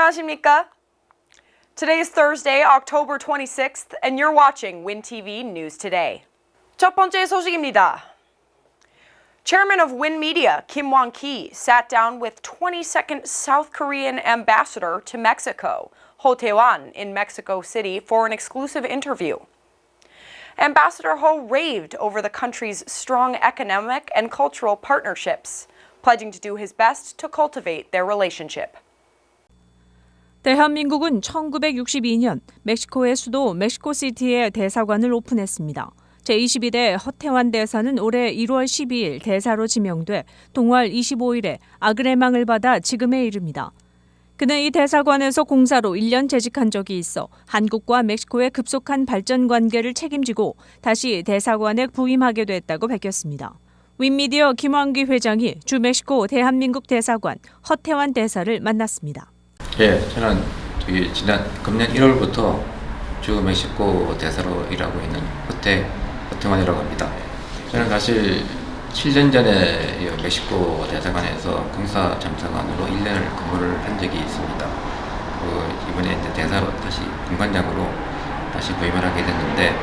안녕하십니까? Today is Thursday, October 26th, and you're watching WinTV News Today. 첫 번째 소식입니다. Chairman of Win Media, Kim Won-ki, sat down with 22nd South Korean ambassador to Mexico, Ho Tae-wan, in Mexico City for an exclusive interview. Ambassador Ho raved over the country's strong economic and cultural partnerships, pledging to do his best to cultivate their relationship. 대한민국은 1962년 멕시코의 수도 멕시코시티에 대사관을 오픈했습니다. 제22대 허태환 대사는 올해 1월 12일 대사로 지명돼 동월 25일에 아그레망을 받아 지금에 이릅니다. 그는 이 대사관에서 공사로 1년 재직한 적이 있어 한국과 멕시코의 급속한 발전 관계를 책임지고 다시 대사관에 부임하게 됐다고 밝혔습니다. 윈미디어 김왕기 회장이 주 멕시코 대한민국 대사관 허태환 대사를 만났습니다. 예, 저는 지난 금년 1월부터 주 멕시코 대사로 일하고 있는 허태환이라고 합니다. 저는 사실 7년 전에 멕시코 대사관에서 공사 참사관으로 1년을 근무를 한 적이 있습니다. 이번에 이제 대사로 다시 공관장으로 다시 부임을 하게 됐는데,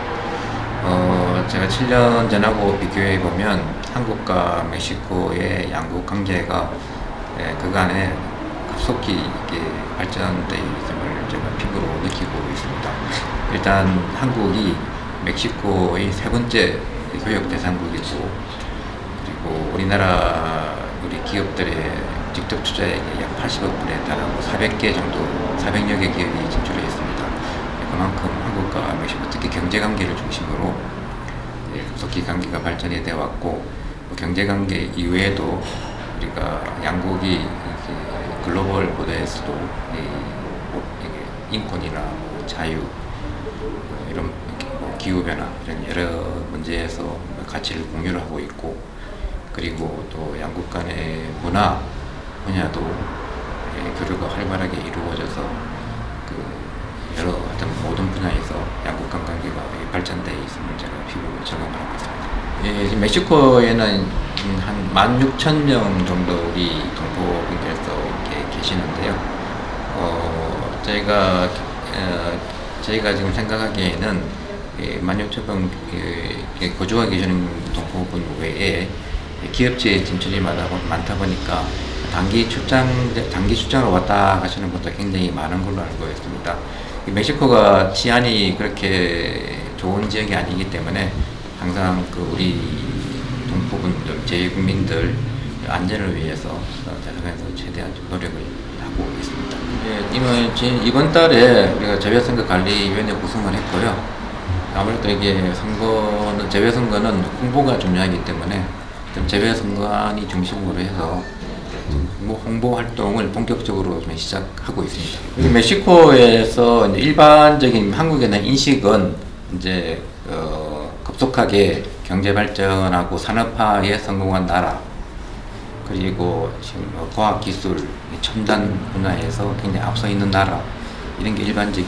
제가 7년 전하고 비교해 보면 한국과 멕시코의 양국 관계가 그간에 급속히 발전돼 있음을 제가 피부로 느끼고 있습니다. 일단 한국이 멕시코의 세 번째 교역 대상국이고, 그리고 우리나라 우리 기업들의 직접 투자액이 약 80억 불에 달하고 400개 정도, 400여 개 기업이 진출해 있습니다. 그만큼 한국과 멕시코 특히 경제 관계를 중심으로 급속히 관계가 발전이 되어 왔고, 경제 관계 이외에도 우리가 양국이 글로벌 무대에서도 인권이나 자유, 이런 기후변화 이런 여러 문제에서 가치를 공유를 하고 있고, 그리고 또 양국 간의 문화 분야도 교류가 활발하게 이루어져서 여러 어떤 모든 분야에서 양국 간 관계가 발전되어 있음을 제가 피부로 적응을 하고 있습니다. 지금 멕시코에는 한 16,000명 정도 우리 동포분께서 계시는데요. 저희가 지금 생각하기에는 16,000명 거주하고 계시는 동포분 외에 기업체에 진출이 많다 보니까 단기 출장으로 왔다 가시는 분들 굉장히 많은 걸로 알고 있습니다. 멕시코가 치안이 그렇게 좋은 지역이 아니기 때문에 항상 우리 동포분들, 재외국민들 안전을 위해서 대사관에서 최대한 노력을 하고 있습니다. 이번 달에 우리가 재외선거관리위원회 구성을 했고요. 아무래도 이게 재외선거는 홍보가 중요하기 때문에 재외선거관이 중심으로 해서 홍보 활동을 본격적으로 시작하고 있습니다. 멕시코에서 일반적인 한국에 대한 인식은 이제 급속하게 경제 발전하고 산업화에 성공한 나라, 그리고 지금 과학기술, 첨단 분야에서 굉장히 앞서 있는 나라, 이런 게 일반적인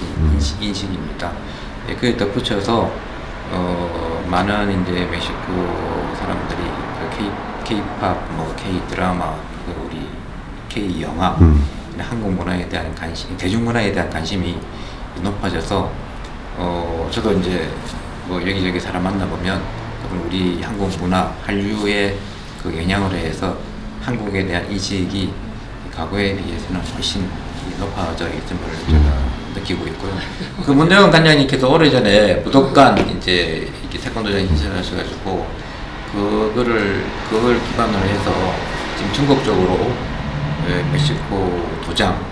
인식입니다. 그에 덧붙여서 많은 이제 멕시코 사람들이 K-팝, K-드라마, 우리 K-영화, 한국 문화에 대한 관심, 대중문화에 대한 관심이 높아져서 저도 이제 여기저기 사람 만나보면 우리 한국 문화, 한류의 영향으로 해서 한국에 대한 인식이 과거에 비해서는 훨씬 높아져 있음을 제가 느끼고 있고요. 문대원 관장님께서 오래전에 부덕관 이제 태권도장 신설하셔가지고 그걸 기반으로 해서 지금 전국적으로 멕시코 도장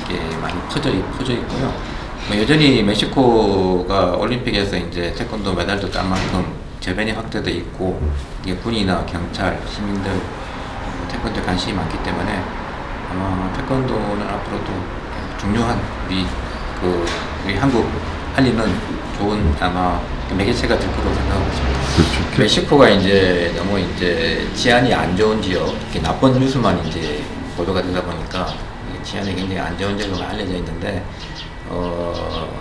이게 많이 퍼져 있고요. 여전히 멕시코가 올림픽에서 이제 태권도 메달도 딴 만큼 저변이 확대돼 있고, 이게 군이나 경찰, 시민들 태권도에 관심이 많기 때문에 아마 태권도는 앞으로도 중요한 우리 한국 알리는 좋은 아마 매개체가 될 거라고 생각하고 있습니다. 그렇죠. 멕시코가 이제 너무治安이 안 좋은 지역, 이렇게 나쁜 뉴스만 이제 보도가 되다 보니까治安이 굉장히 안 좋은 지역으로 알려져 있는데,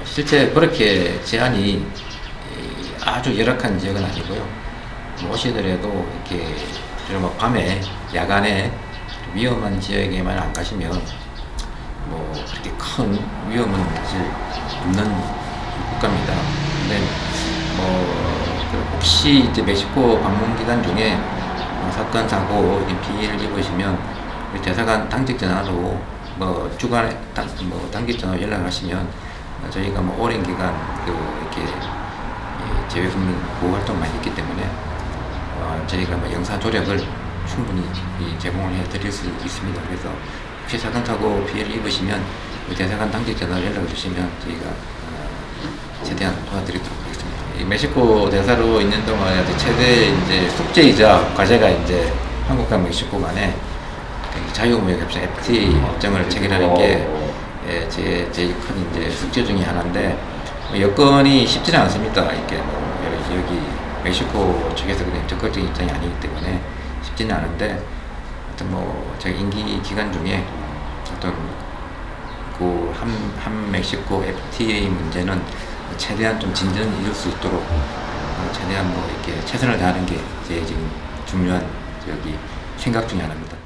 실제 그렇게治安이 아주 열악한 지역은 아니고요. 오시더라도 이렇게 주로 밤에, 야간에 위험한 지역에만 안 가시면 뭐 그렇게 큰 위험은 사실 없는 국가입니다. 근데 혹시 이제 멕시코 방문 기간 중에 사건 사고 피해를 입으시면 우리 대사관 당직 전화로 주간에 당직 전화 연락하시면 저희가 오랜 기간 이렇게 재외국민 보호 활동 많이 있기 때문에 저희가 영사 조력을 충분히 제공을 해드릴 수 있습니다. 그래서 혹시 사건 사고 피해를 입으시면 대사관 당직 전화 연락을 주시면 저희가 최대한 도와드리도록 하겠습니다. 이 멕시코 대사로 있는 동안 최대 이제 숙제이자 과제가 이제 한국과 멕시코 간에 자유무역협정 FTA 협정을 체결하는 게 제일 큰 이제 숙제 중에 하나인데 여건이 쉽지는 않습니다. 이렇게 여기 멕시코 측에서 그냥 적극적인 입장이 아니기 때문에 쉽지는 않은데 하여튼 저희 임기 기간 중에 어떤 한 멕시코 FTA 문제는 최대한 좀 진전을 이룰 수 있도록 최대한 이렇게 최선을 다하는 게 제 지금 중요한 생각 중에 하나입니다.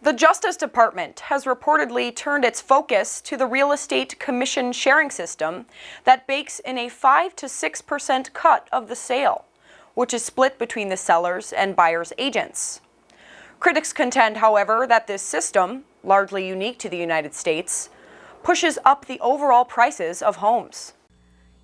The Justice Department has reportedly turned its focus to the real estate commission sharing system that bakes in a 5 to 6% cut of the sale, which is split between the sellers and buyers' agents. Critics contend, however, that this system, largely unique to the United States, pushes up the overall prices of homes.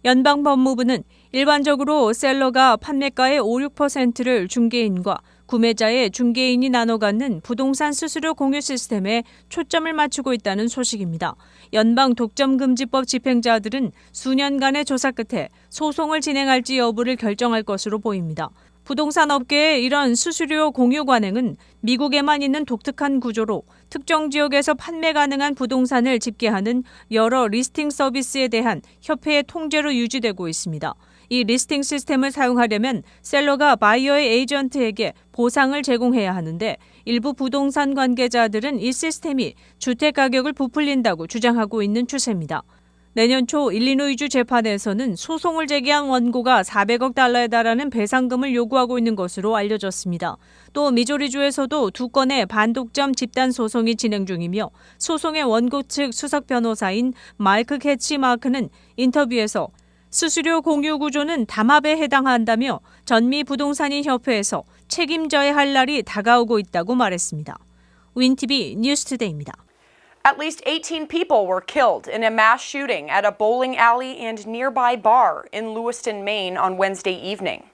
연방법무부는 일반적으로 셀러가 판매가의 5, 6%를 중개인과 구매자의 중개인이 나눠 갖는 부동산 수수료 공유 시스템에 초점을 맞추고 있다는 소식입니다. 연방 독점금지법 집행자들은 수년간의 조사 끝에 소송을 진행할지 여부를 결정할 것으로 보입니다. 부동산 업계의 이런 수수료 공유 관행은 미국에만 있는 독특한 구조로 특정 지역에서 판매 가능한 부동산을 집계하는 여러 리스팅 서비스에 대한 협회의 통제로 유지되고 있습니다. 이 리스팅 시스템을 사용하려면 셀러가 바이어의 에이전트에게 보상을 제공해야 하는데 일부 부동산 관계자들은 이 시스템이 주택 가격을 부풀린다고 주장하고 있는 추세입니다. 내년 초 일리노이주 재판에서는 소송을 제기한 원고가 400억 달러에 달하는 배상금을 요구하고 있는 것으로 알려졌습니다. 또 미조리주에서도 2건의 반독점 집단 소송이 진행 중이며 소송의 원고 측 수석 변호사인 마이크 캐치마크는 인터뷰에서 수수료 공유 구조는 담합에 해당한다며 전미 부동산인 협회에서 책임져야 할 날이 다가오고 있다고 말했습니다. 윈TV 뉴스투데이입니다. At least 18 people were killed in a mass shooting at a bowling alley and nearby bar in Lewiston, Maine on Wednesday evening.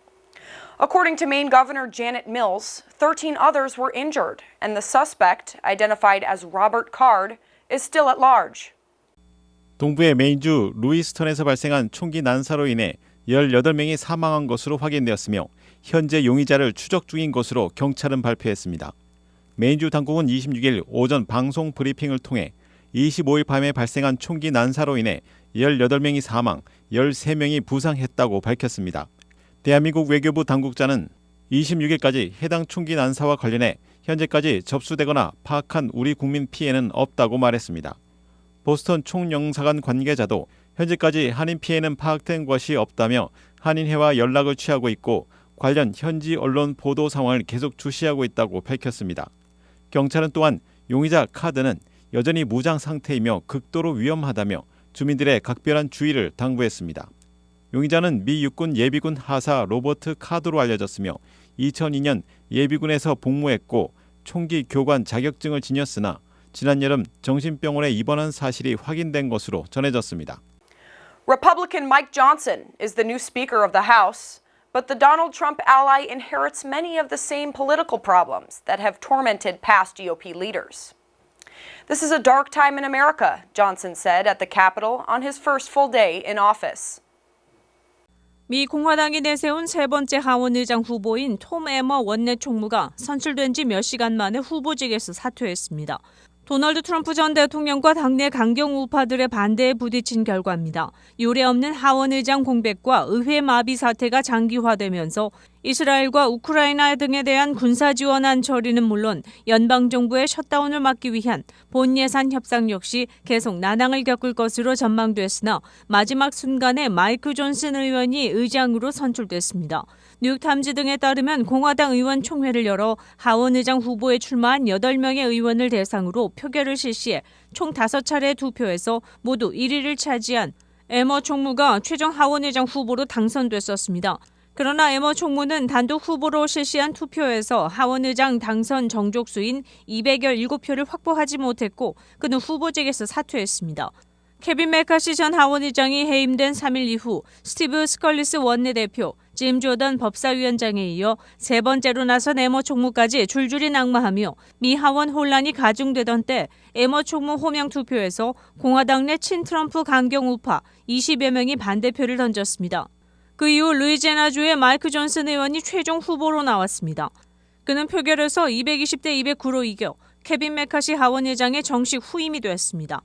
According to Maine Governor Janet Mills, 13 others were injured, and the suspect, identified as Robert Card, is still at large. 동부의 메인주 루이스턴에서 발생한 총기 난사로 인해 18명이 사망한 것으로 확인되었으며 현재 용의자를 추적 중인 것으로 경찰은 발표했습니다. 메인주 당국은 26일 오전 방송 브리핑을 통해 25일 밤에 발생한 총기 난사로 인해 18명이 사망, 13명이 부상했다고 밝혔습니다. 대한민국 외교부 당국자는 26일까지 해당 총기 난사와 관련해 현재까지 접수되거나 파악한 우리 국민 피해는 없다고 말했습니다. 보스턴 총영사관 관계자도 현재까지 한인 피해는 파악된 것이 없다며 한인회와 연락을 취하고 있고 관련 현지 언론 보도 상황을 계속 주시하고 있다고 밝혔습니다. 경찰은 또한 용의자 카드는 여전히 무장 상태이며 극도로 위험하다며 주민들의 각별한 주의를 당부했습니다. 용의자는 미 육군 예비군 하사 로버트 카드로 알려졌으며 2002년 예비군에서 복무했고 총기 교관 자격증을 지녔으나 지난 여름 정신병원에 입원한 사실이 확인된 것으로 전해졌습니다. Republican Mike Johnson is the new Speaker of the House. But the Donald Trump ally inherits many of the same political problems that have tormented past GOP leaders. This is a dark time in America, Johnson said at the Capitol on his first full day in office. 미 공화당이 내세운 세 번째 하원의장 후보인 톰 에머 원내 총무가 선출된 지 몇 시간 만에 후보직에서 사퇴했습니다. 도널드 트럼프 전 대통령과 당내 강경 우파들의 반대에 부딪힌 결과입니다. 유례없는 하원의장 공백과 의회 마비 사태가 장기화되면서 이스라엘과 우크라이나 등에 대한 군사 지원안 처리는 물론 연방정부의 셧다운을 막기 위한 본 예산 협상 역시 계속 난항을 겪을 것으로 전망됐으나 마지막 순간에 마이크 존슨 의원이 의장으로 선출됐습니다. 뉴욕타임즈 등에 따르면 공화당 의원 총회를 열어 하원 의장 후보에 출마한 8명의 의원을 대상으로 표결을 실시해 총 5차례 투표에서 모두 1위를 차지한 에머 총무가 최종 하원 의장 후보로 당선됐었습니다. 그러나 에머 총무는 단독 후보로 실시한 투표에서 하원 의장 당선 정족수인 217표를 확보하지 못했고 그는 후보직에서 사퇴했습니다. 케빈 메카시 전 하원 의장이 해임된 3일 이후 스티브 스컬리스 원내대표, 짐 조던 법사위원장에 이어 세 번째로 나선 에머 총무까지 줄줄이 낙마하며 미 하원 혼란이 가중되던 때 에머 총무 호명 투표에서 공화당 내 친트럼프 강경 우파 20여 명이 반대표를 던졌습니다. 그 이후 루이지애나주의 마이크 존슨 의원이 최종 후보로 나왔습니다. 그는 표결에서 220대 209로 이겨 케빈 메카시 하원 의장의 정식 후임이 됐습니다.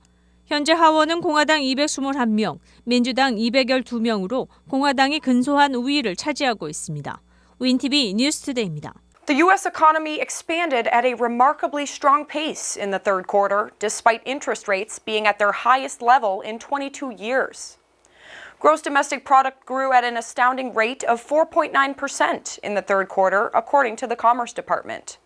현재 하원은 공화당 221명, 민주당 212명으로 공화당이 근소한 우위를 차지하고 있습니다. 윈티비 뉴스투데이입니다. The U.S. economy expanded at a remarkably strong pace in the third quarter, despite interest rates being at their highest level in 22 years. Gross domestic product grew at an astounding rate of 4.9% in the third quarter, according to the Commerce Department.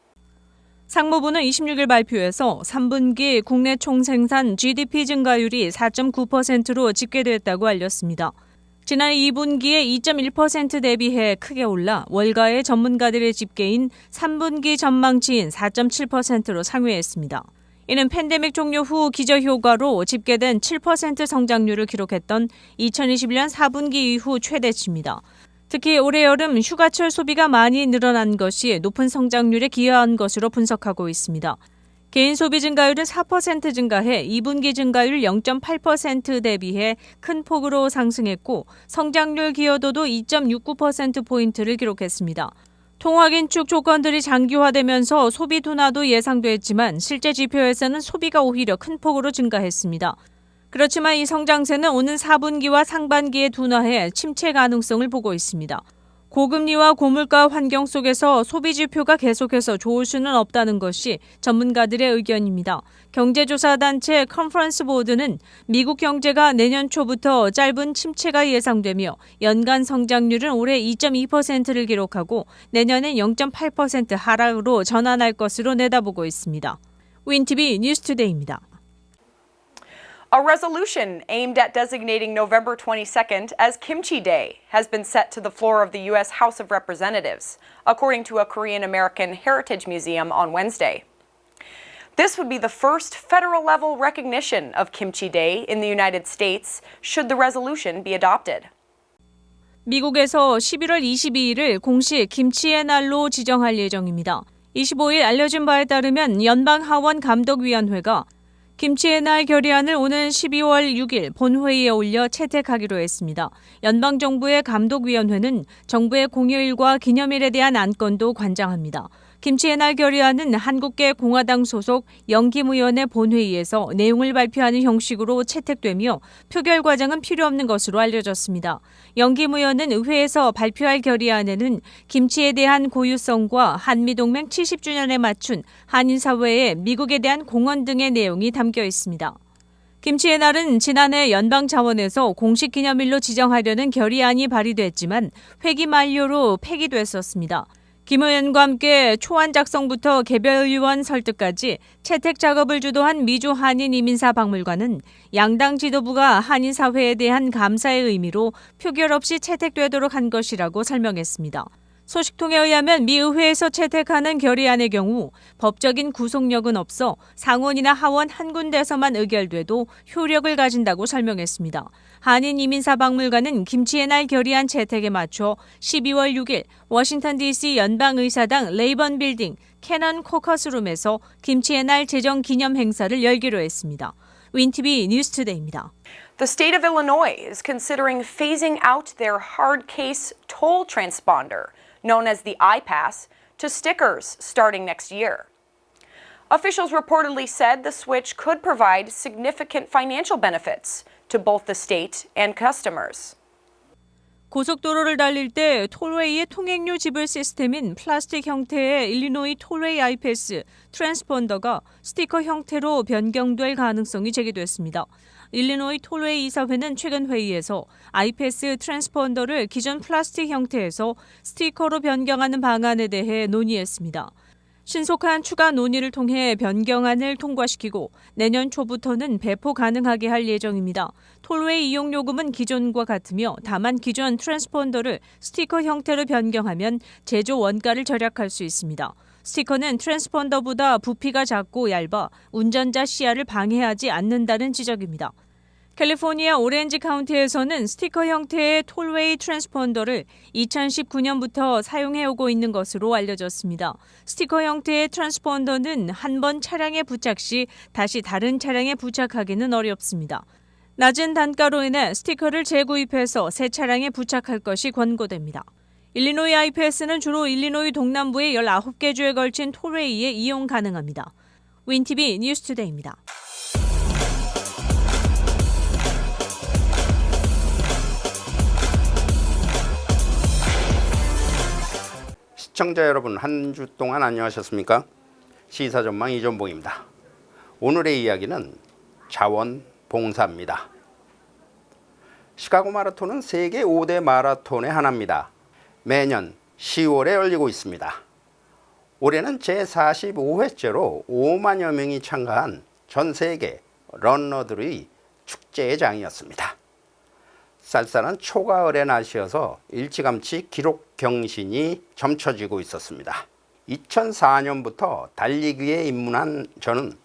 상무부는 26일 발표에서 3분기 국내 총생산 GDP 증가율이 4.9%로 집계됐다고 알렸습니다. 지난 2분기에 2.1% 대비해 크게 올라 월가의 전문가들의 집계인 3분기 전망치인 4.7%로 상회했습니다. 이는 팬데믹 종료 후 기저효과로 집계된 7% 성장률을 기록했던 2021년 4분기 이후 최대치입니다. 특히 올해 여름 휴가철 소비가 많이 늘어난 것이 높은 성장률에 기여한 것으로 분석하고 있습니다. 개인 소비 증가율은 4% 증가해 2분기 증가율 0.8% 대비해 큰 폭으로 상승했고 성장률 기여도도 2.69%포인트를 기록했습니다. 통화긴축 조건들이 장기화되면서 소비 둔화도 예상됐지만 실제 지표에서는 소비가 오히려 큰 폭으로 증가했습니다. 그렇지만 이 성장세는 오는 4분기와 상반기에 둔화해 침체 가능성을 보고 있습니다. 고금리와 고물가 환경 속에서 소비 지표가 계속해서 좋을 수는 없다는 것이 전문가들의 의견입니다. 경제조사 단체 컨퍼런스 보드는 미국 경제가 내년 초부터 짧은 침체가 예상되며 연간 성장률은 올해 2.2%를 기록하고 내년엔 0.8% 하락으로 전환할 것으로 내다보고 있습니다. 윈티비 뉴스투데이입니다. A resolution aimed at designating November 22nd as Kimchi Day has been set to the floor of the U.S. House of Representatives, according to a Korean American Heritage Museum on Wednesday. This would be the first federal-level recognition of Kimchi Day in the United States, should the resolution be adopted. 미국에서 11월 22일을 공식 김치의 날로 지정할 예정입니다. 25일 알려진 바에 따르면 연방하원 감독위원회가 김치의 날 결의안을 오는 12월 6일 본회의에 올려 채택하기로 했습니다. 연방정부의 감독위원회는 정부의 공휴일과 기념일에 대한 안건도 관장합니다. 김치의 날 결의안은 한국계 공화당 소속 영김 의원의 본회의에서 내용을 발표하는 형식으로 채택되며 표결 과정은 필요 없는 것으로 알려졌습니다. 영김 의원은 의회에서 발표할 결의안에는 김치에 대한 고유성과 한미동맹 70주년에 맞춘 한인사회의 미국에 대한 공헌 등의 내용이 담겨 있습니다. 김치의 날은 지난해 연방 차원에서 공식 기념일로 지정하려는 결의안이 발의됐지만 회기 만료로 폐기됐었습니다. 김 의원과 함께 초안 작성부터 개별 의원 설득까지 채택 작업을 주도한 미주 한인 이민사 박물관은 양당 지도부가 한인 사회에 대한 감사의 의미로 표결 없이 채택되도록 한 것이라고 설명했습니다. 소식통에 의하면 미 의회에서 채택하는 결의안의 경우 법적인 구속력은 없어 상원이나 하원 한 군데서만 의결돼도 효력을 가진다고 설명했습니다. 한인 이민사 박물관은 김치의 날 결의안 채택에 맞춰 12월 6일 워싱턴 DC 연방의사당 레이번 빌딩 캐넌 코커스룸에서 김치의 날 제정 기념 행사를 열기로 했습니다. 윈티비 뉴스투데이입니다. The state of Illinois is considering phasing out their hard case toll transponder, known as the iPass, to stickers starting next year. Officials reportedly said the switch could provide significant financial benefits to both the state and customers. 고속도로를 달릴 때 톨웨이의 통행료 지불 시스템인 플라스틱 형태의 일리노이 톨웨이 아이패스 트랜스폰더가 스티커 형태로 변경될 가능성이 제기됐습니다. 일리노이 톨웨이 이사회는 최근 회의에서 아이패스 트랜스폰더를 기존 플라스틱 형태에서 스티커로 변경하는 방안에 대해 논의했습니다. 신속한 추가 논의를 통해 변경안을 통과시키고 내년 초부터는 배포 가능하게 할 예정입니다. 톨웨이 이용 요금은 기존과 같으며 다만 기존 트랜스폰더를 스티커 형태로 변경하면 제조 원가를 절약할 수 있습니다. 스티커는 트랜스폰더보다 부피가 작고 얇아 운전자 시야를 방해하지 않는다는 지적입니다. 캘리포니아 오렌지 카운티에서는 스티커 형태의 톨웨이 트랜스폰더를 2019년부터 사용해오고 있는 것으로 알려졌습니다. 스티커 형태의 트랜스폰더는 한 번 차량에 부착 시 다시 다른 차량에 부착하기는 어렵습니다. 낮은 단가로 인해 스티커를 재구입해서 새 차량에 부착할 것이 권고됩니다. 일리노이 아이패스는 주로 일리노이 동남부의 19개 주에 걸친 톨웨이에 이용 가능합니다. 윈TV 뉴스투데이입니다. 시청자 여러분, 한 주 동안 안녕하셨습니까? 시사전망 이전봉입니다. 오늘의 이야기는 자원봉사입니다. 시카고 마라톤은 세계 5대 마라톤의 하나입니다. 매년 10월에 열리고 있습니다. 올해는 제45회째로 5만여 명이 참가한 전 세계 러너들의 축제의 장이었습니다. 쌀쌀한 초가을의 날씨여서 일찌감치 기록 경신이 점쳐지고 있었습니다. 2004년부터 달리기에 입문한 저는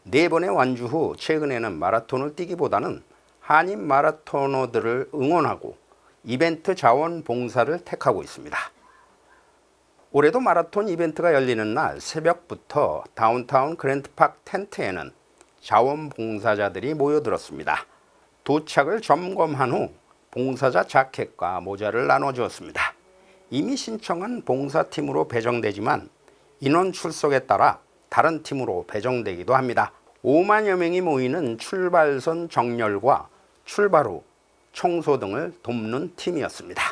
4번의 완주 후 최근에는 마라톤을 뛰기보다는 한인 마라토너들을 응원하고 이벤트 자원봉사를 택하고 있습니다. 올해도 마라톤 이벤트가 열리는 날 새벽부터 다운타운 그랜드파크 텐트에는 자원봉사자들이 모여들었습니다. 도착을 점검한 후 봉사자 자켓과 모자를 나눠주었습니다. 이미 신청한 봉사팀으로 배정되지만 인원 출석에 따라 다른 팀으로 배정되기도 합니다. 5만여 명이 모이는 출발선 정렬과 출발 후 청소 등을 돕는 팀이었습니다.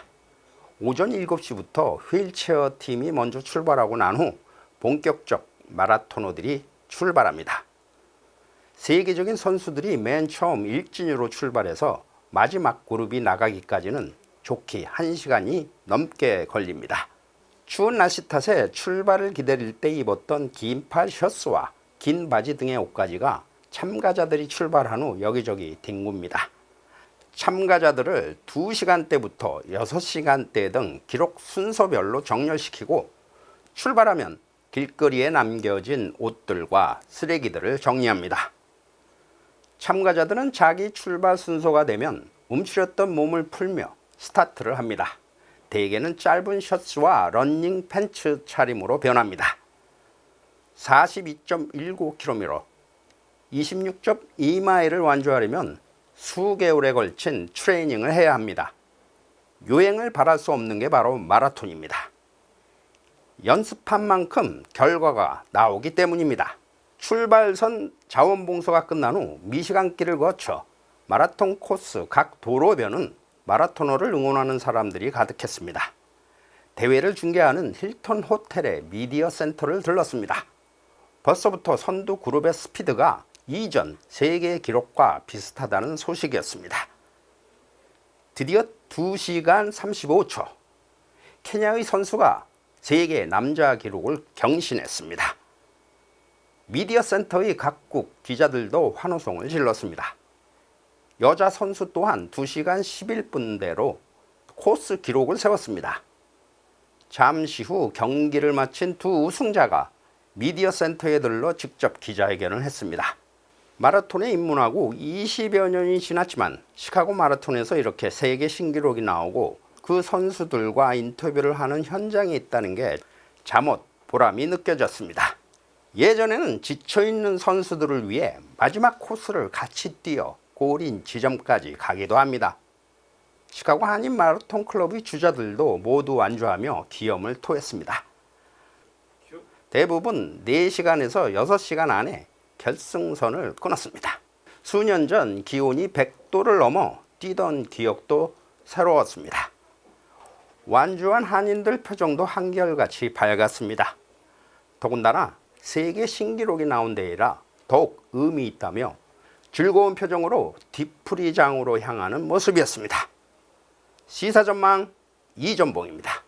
오전 7시부터 휠체어 팀이 먼저 출발하고 난 후 본격적 마라토너들이 출발합니다. 세계적인 선수들이 맨 처음 1진으로 출발해서 마지막 그룹이 나가기까지는 좋게 1시간이 넘게 걸립니다. 추운 날씨 탓에 출발을 기다릴 때 입었던 긴팔 셔츠와 긴 바지 등의 옷가지가 참가자들이 출발한 후 여기저기 뒹굽니다. 참가자들을 2시간대부터 6시간대 등 기록 순서별로 정렬시키고 출발하면 길거리에 남겨진 옷들과 쓰레기들을 정리합니다. 참가자들은 자기 출발 순서가 되면 움츠렸던 몸을 풀며 스타트를 합니다. 대개는 짧은 셔츠와 러닝 팬츠 차림으로 변합니다. 42.19km, 26.2마일을 완주하려면 수개월에 걸친 트레이닝을 해야 합니다. 요행을 바랄 수 없는 게 바로 마라톤입니다. 연습한 만큼 결과가 나오기 때문입니다. 출발선 자원봉사가 끝난 후 미시간길을 거쳐 마라톤 코스 각 도로변은 마라토너를 응원하는 사람들이 가득했습니다. 대회를 중계하는 힐턴 호텔의 미디어 센터를 들렀습니다. 벌써부터 선두 그룹의 스피드가 이전 세계 기록과 비슷하다는 소식이었습니다. 드디어 2시간 35초, 케냐의 선수가 세계 남자 기록을 경신했습니다. 미디어 센터의 각국 기자들도 환호성을 질렀습니다. 여자 선수 또한 2시간 11분대로 코스 기록을 세웠습니다. 잠시 후 경기를 마친 두 우승자가 미디어 센터에 들러 직접 기자회견을 했습니다. 마라톤에 입문하고 20여 년이 지났지만 시카고 마라톤에서 이렇게 세계 신기록이 나오고 그 선수들과 인터뷰를 하는 현장에 있다는 게 잠옷 보람이 느껴졌습니다. 예전에는 지쳐있는 선수들을 위해 마지막 코스를 같이 뛰어 골인 지점까지 가기도 합니다. 시카고 한인 마라톤 클럽의 주자들도 모두 완주하며 기염을 토했습니다. 대부분 4시간에서 6시간 안에 결승선을 끊었습니다. 수년 전 기온이 100도를 넘어 뛰던 기억도 새로웠습니다. 완주한 한인들 표정도 한결같이 밝았습니다. 더군다나 세계 신기록이 나온 데이라 더욱 의미 있다며 즐거운 표정으로 뒤풀이장으로 향하는 모습이었습니다. 시사전망 이전봉입니다.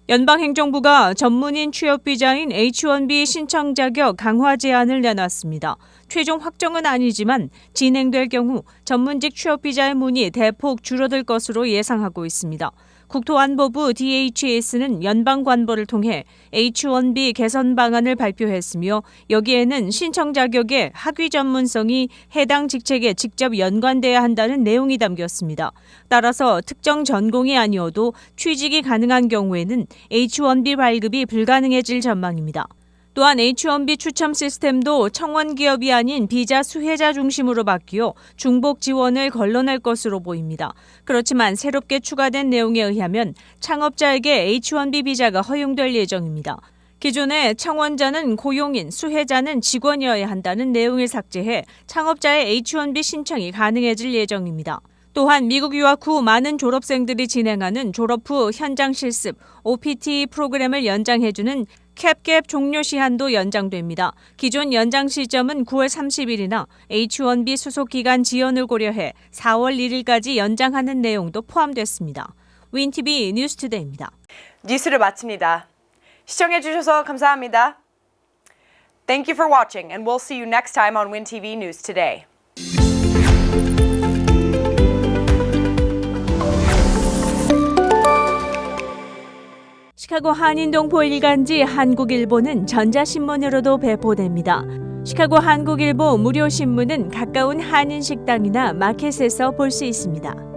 연방행정부가 전문인 취업 비자인 H-1B 신청 자격 강화 제한을 내놨습니다. 최종 확정은 아니지만 진행될 경우 전문직 취업 비자의 문이 대폭 줄어들 것으로 예상하고 있습니다. 국토안보부 DHS는 연방관보를 통해 H-1B 개선 방안을 발표했으며 여기에는 신청 자격의 학위 전문성이 해당 직책에 직접 연관돼야 한다는 내용이 담겼습니다. 따라서 특정 전공이 아니어도 취직이 가능한 경우에는 H-1B 발급이 불가능해질 전망입니다. 또한 H-1B 추첨 시스템도 청원 기업이 아닌 비자 수혜자 중심으로 바뀌어 중복 지원을 걸러낼 것으로 보입니다. 그렇지만 새롭게 추가된 내용에 의하면 창업자에게 H-1B 비자가 허용될 예정입니다. 기존에 청원자는 고용인, 수혜자는 직원이어야 한다는 내용을 삭제해 창업자의 H-1B 신청이 가능해질 예정입니다. 또한 미국 유학 후 많은 졸업생들이 진행하는 졸업 후 현장 실습, OPT 프로그램을 연장해주는 캡갭 종료 시한도 연장됩니다. 기존 연장 시점은 9월 30일이나 H-1B 수속 기간 지연을 고려해 4월 1일까지 연장하는 내용도 포함됐습니다. 윈TV 뉴스투데이입니다. 뉴스를 마칩니다. 시청해주셔서 감사합니다. Thank you for watching, and we'll see you next time on WinTV News Today. 시카고 한인동포 일간지 한국일보는 전자신문으로도 배포됩니다. 시카고 한국일보 무료 신문은 가까운 한인 식당이나 마켓에서 볼 수 있습니다.